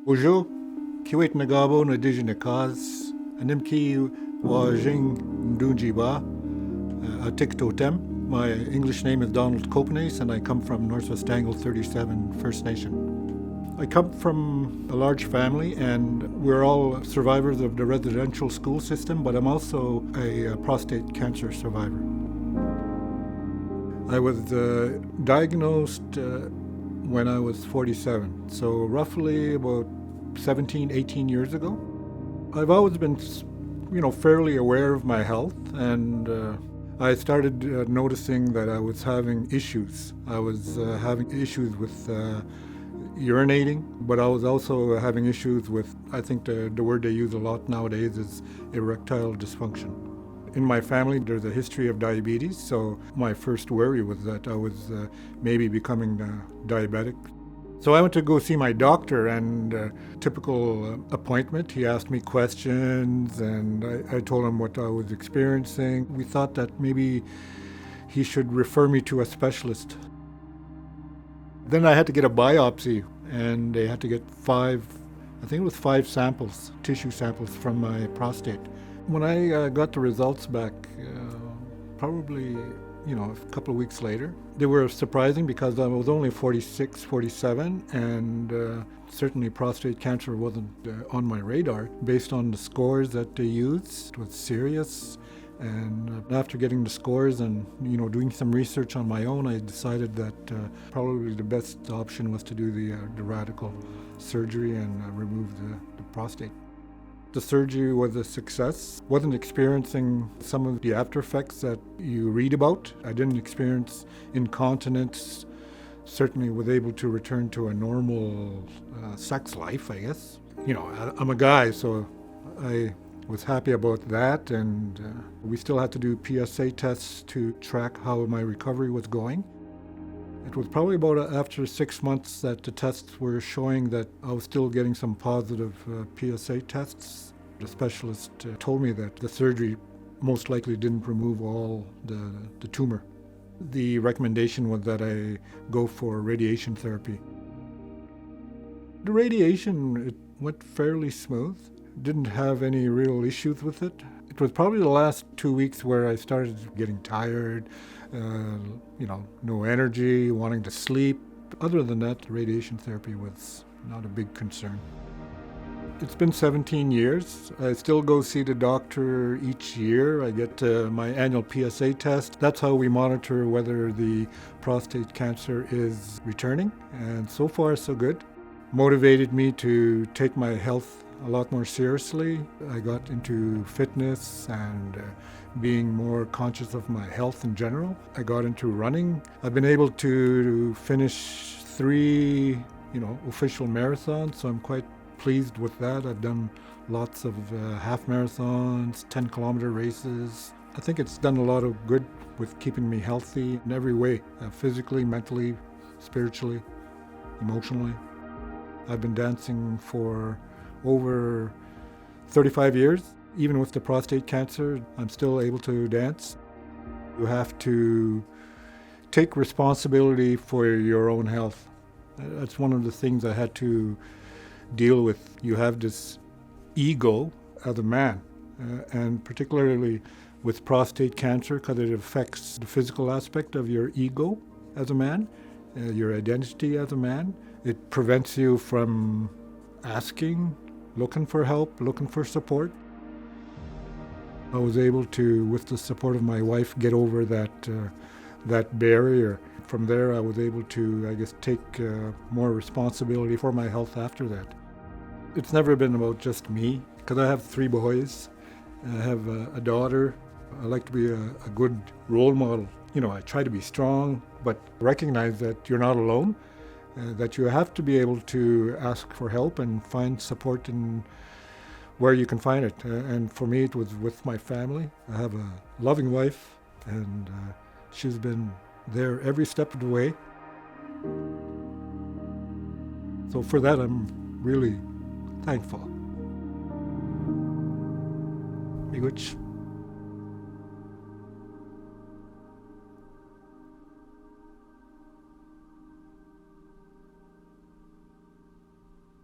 Bonjour, kiwit nagabo na dijinikaz, Animakee wa Zhing ndunjiba, a tik totem. My English name is Donald Copenace, and I come from Northwest Angle 37 First Nation. I come from a large family, and we're all survivors of the residential school system, but I'm also a prostate cancer survivor. I was diagnosed when I was 47, so roughly about 17, 18 years ago. I've always been, fairly aware of my health, and I started noticing that I was having issues. I was having issues with urinating, but I was also having issues with, I think the word they use a lot nowadays is erectile dysfunction. In my family, there's a history of diabetes, so my first worry was that I was maybe becoming diabetic. So I went to go see my doctor, and typical appointment, he asked me questions, and I told him what I was experiencing. We thought that maybe he should refer me to a specialist. Then I had to get a biopsy, and they had to get five samples, tissue samples from my prostate. When I got the results back, probably, a couple of weeks later, they were surprising because I was only 46, 47, and certainly prostate cancer wasn't on my radar. Based on the scores that they used, it was serious. And after getting the scores and, doing some research on my own, I decided that probably the best option was to do the radical surgery and remove the prostate. The surgery was a success. Wasn't experiencing some of the after effects that you read about. I didn't experience incontinence. Certainly was able to return to a normal sex life, I guess. I'm a guy, so I was happy about that, and we still had to do PSA tests to track how my recovery was going. It was probably about after 6 months that the tests were showing that I was still getting some positive PSA tests. The specialist told me that the surgery most likely didn't remove all the tumor. The recommendation was that I go for radiation therapy. The radiation, it went fairly smooth. Didn't have any real issues with it. It was probably the last 2 weeks where I started getting tired, no energy, wanting to sleep. Other than that, radiation therapy was not a big concern. It's been 17 years. I still go see the doctor each year. I get my annual PSA test. That's how we monitor whether the prostate cancer is returning, and so far so good. Motivated me to take my health a lot more seriously. I got into fitness and being more conscious of my health in general. I got into running. I've been able to finish 3, official marathons, so I'm quite pleased with that. I've done lots of half marathons, 10-kilometer races. I think it's done a lot of good with keeping me healthy in every way, physically, mentally, spiritually, emotionally. I've been dancing for over 35 years. Even with the prostate cancer, I'm still able to dance. You have to take responsibility for your own health. That's one of the things I had to deal with. You have this ego as a man, and particularly with prostate cancer, because it affects the physical aspect of your ego as a man, your identity as a man. It prevents you from asking, looking for help, looking for support. I was able to, with the support of my wife, get over that barrier. From there, I was able to, take more responsibility for my health after that. It's never been about just me, because I have 3 boys. I have a daughter. I like to be a good role model. I try to be strong, but recognize that you're not alone. That you have to be able to ask for help and find support in where you can find it. And for me, it was with my family. I have a loving wife, and she's been there every step of the way. So for that, I'm really thankful. Miigwech.